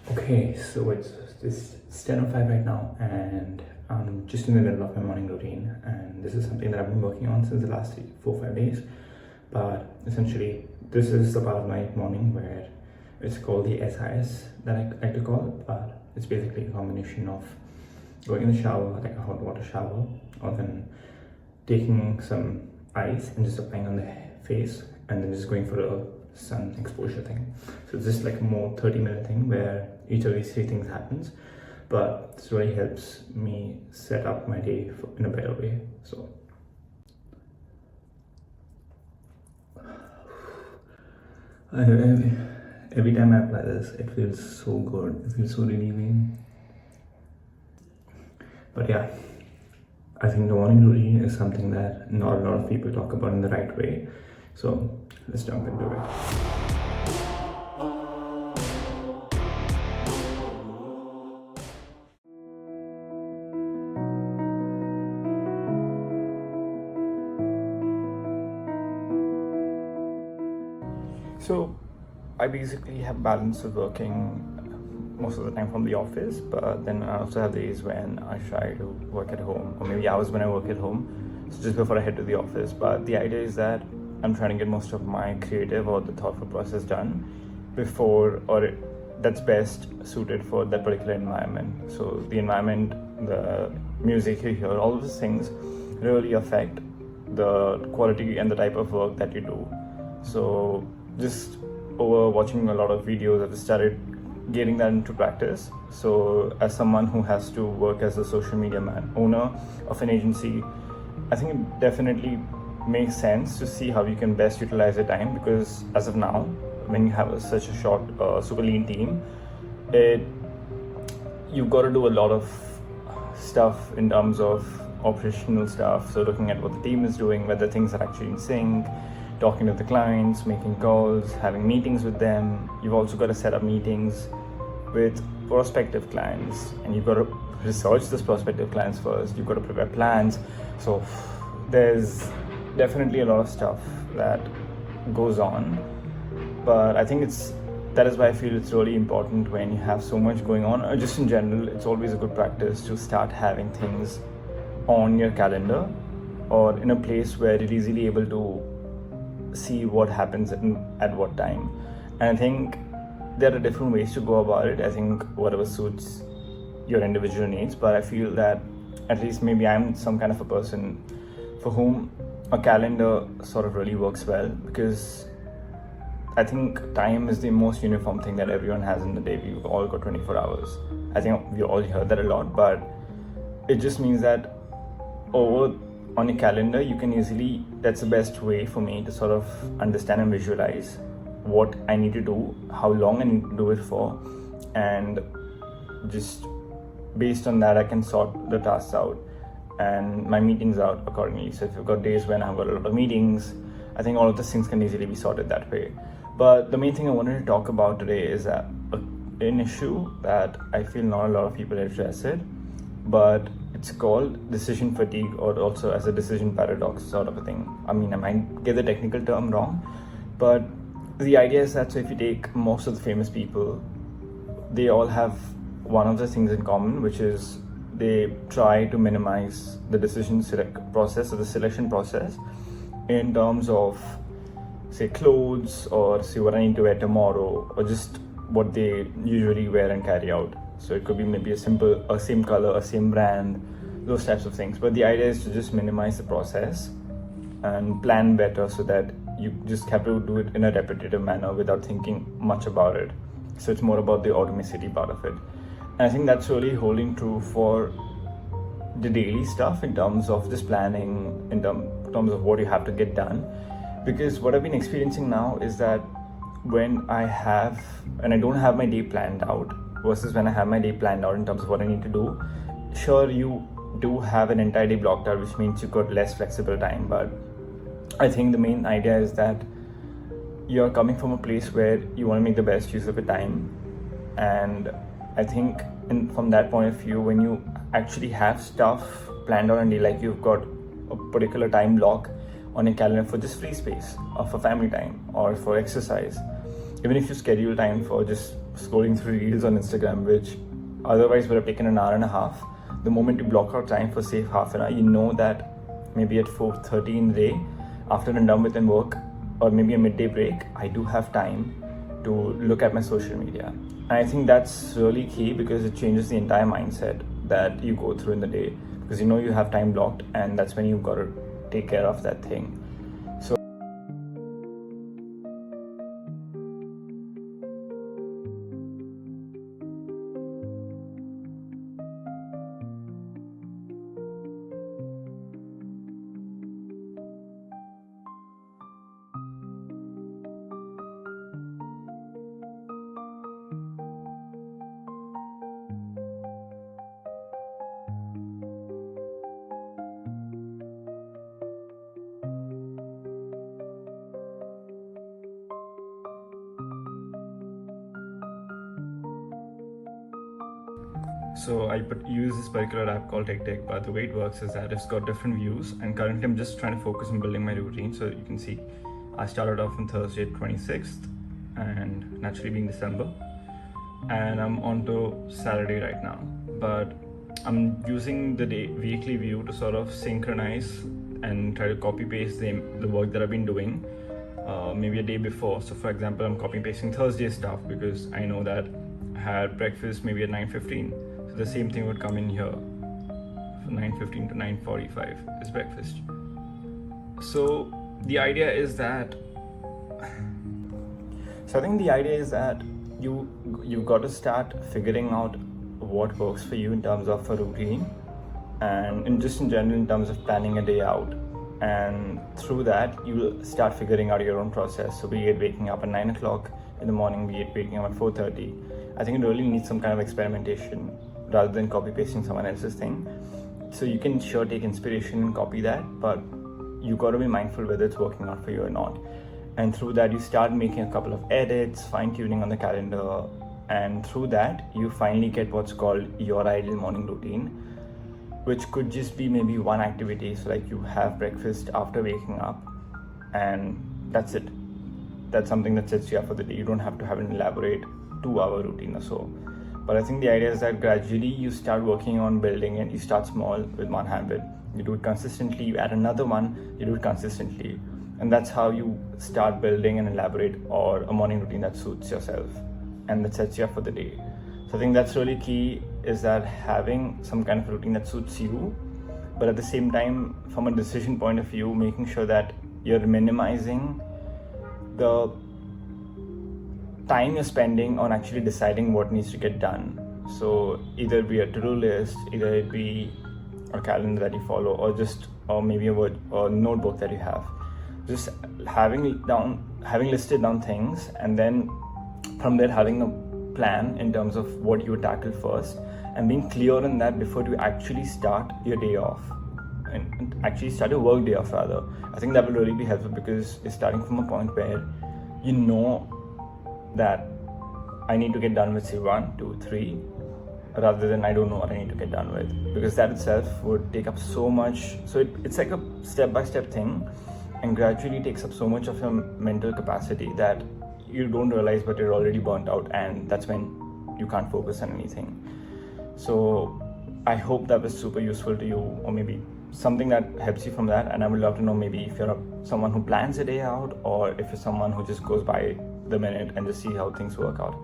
Okay, so it's 10:05 right now, and I'm just in the middle of my morning routine, and this is something that I've been working on since the last 4 or 5 days. But essentially, this is the part of my morning where it's called the SIS that I like to call it, but it's basically a combination of going in the shower, like a hot water shower, or then taking some ice and just applying on the face, and then just going for a sun exposure thing. So it's just like a more 30-minute thing where each of these three things happens, but this really helps me set up my day in a better way. So every time I apply this, it feels so good. It feels so relieving. But yeah, I think the morning routine is something that not a lot of people talk about in the right way. So let's jump into it. So I basically have balance of working most of the time from the office, but then I also have days when I try to work at home, or maybe hours when I work at home, so just before I head to the office. But the idea is that I'm trying to get most of my creative or the thoughtful process done before, or that's best suited for that particular environment. So the environment, the music you hear, all of those things really affect the quality and the type of work that you do. So just over watching a lot of videos, I've started getting that into practice. So as someone who has to work as a social media owner of an agency, I think it definitely makes sense to see how you can best utilize your time, because as of now, when you have such a short, super lean team, you've got to do a lot of stuff in terms of operational stuff. So looking at what the team is doing, whether things are actually in sync, talking to the clients, making calls, having meetings with them. You've also got to set up meetings with prospective clients, and you've got to research those prospective clients first. You've got to prepare plans. So there's definitely a lot of stuff that goes on, but I think that is why I feel it's really important when you have so much going on, or just in general, it's always a good practice to start having things on your calendar or in a place where you're easily able to see what happens at what time. And I think there are different ways to go about it. I think whatever suits your individual needs, but I feel that at least maybe I'm some kind of a person for whom a calendar sort of really works well, because I think time is the most uniform thing that everyone has in the day. We've all got 24 hours. I think we all hear that a lot, but it just means that on your calendar, you can easily, that's the best way for me to sort of understand and visualize what I need to do, how long I need to do it for, and just based on that, I can sort the tasks out and my meetings out accordingly. So if you've got days when I've got a lot of meetings, I think all of these things can easily be sorted that way. But the main thing I wanted to talk about today is an issue that I feel not a lot of people address it, but it's called decision fatigue, or also as a decision paradox sort of a thing. I mean, I might get the technical term wrong, but the idea is that, so if you take most of the famous people, they all have one of the things in common, which is they try to minimize the decision process or the selection process in terms of, say, clothes, or say what I need to wear tomorrow, or just what they usually wear and carry out. So it could be maybe a same color, a same brand, those types of things. But the idea is to just minimize the process and plan better, so that you just have to do it in a repetitive manner without thinking much about it. So it's more about the automaticity part of it. And I think that's really holding true for the daily stuff in terms of just planning, in terms of what you have to get done. Because what I've been experiencing now is that when I don't have my day planned out versus when I have my day planned out in terms of what I need to do, sure, you do have an entire day blocked out, which means you've got less flexible time. But I think the main idea is that you're coming from a place where you want to make the best use of your time. And I think from that point of view, when you actually have stuff planned out and like you've got a particular time block on your calendar for just free space, or for family time, or for exercise, even if you schedule time for just scrolling through reels on Instagram, which otherwise would have taken an hour and a half. The moment you block out time for say half an hour, you know that maybe at 4:30 in the day, after I'm done with work, or maybe a midday break, I do have time to look at my social media. And I think that's really key because it changes the entire mindset that you go through in the day, because you know you have time blocked, and that's when you've got to take care of that thing. So I use this particular app called TechTech, but the way it works is that it's got different views, and currently I'm just trying to focus on building my routine. So you can see I started off on Thursday 26th, and naturally being December, and I'm on to Saturday right now. But I'm using the weekly view to sort of synchronize and try to copy paste the work that I've been doing maybe a day before. So for example, I'm copy pasting Thursday stuff because I know that I had breakfast maybe at 9:15. So the same thing would come in here from 9:15 to 9:45 is breakfast. So the idea is that you've got to start figuring out what works for you in terms of a routine, and in general in terms of planning a day out. And through that, you'll start figuring out your own process. So be it waking up at 9 o'clock in the morning, be it waking up at 4:30. I think it really needs some kind of experimentation rather than copy pasting someone else's thing. So you can sure take inspiration and copy that, but you got to be mindful whether it's working out for you or not. And through that, you start making a couple of edits, fine tuning on the calendar, and through that, you finally get what's called your ideal morning routine, which could just be maybe one activity. So like you have breakfast after waking up, and that's it. That's something that sets you up for the day. You don't have to have an elaborate 2-hour routine or so. But I think the idea is that gradually you start working on building it. You start small with one habit, you do it consistently, you add another one, you do it consistently. And that's how you start building an elaborate or a morning routine that suits yourself and that sets you up for the day. So I think that's really key, is that having some kind of routine that suits you, but at the same time, from a decision point of view, making sure that you're minimizing the time you're spending on actually deciding what needs to get done. So either it be a to-do list, either it be a calendar that you follow, or maybe a notebook that you have. Just having listed down things, and then from there having a plan in terms of what you would tackle first, and being clear on that before you actually start your day off, and actually start your work day off rather. I think that will really be helpful, because you're starting from a point where you know that I need to get done with say 1, 2, 3, rather than I don't know what I need to get done with, because that itself would take up so much. So it's like a step-by-step thing, and gradually takes up so much of your mental capacity that you don't realize, but you're already burnt out, and that's when you can't focus on anything. So I hope that was super useful to you, or maybe something that helps you from that. And I would love to know maybe if you're someone who plans a day out, or if you're someone who just goes by the minute and just see how things work out.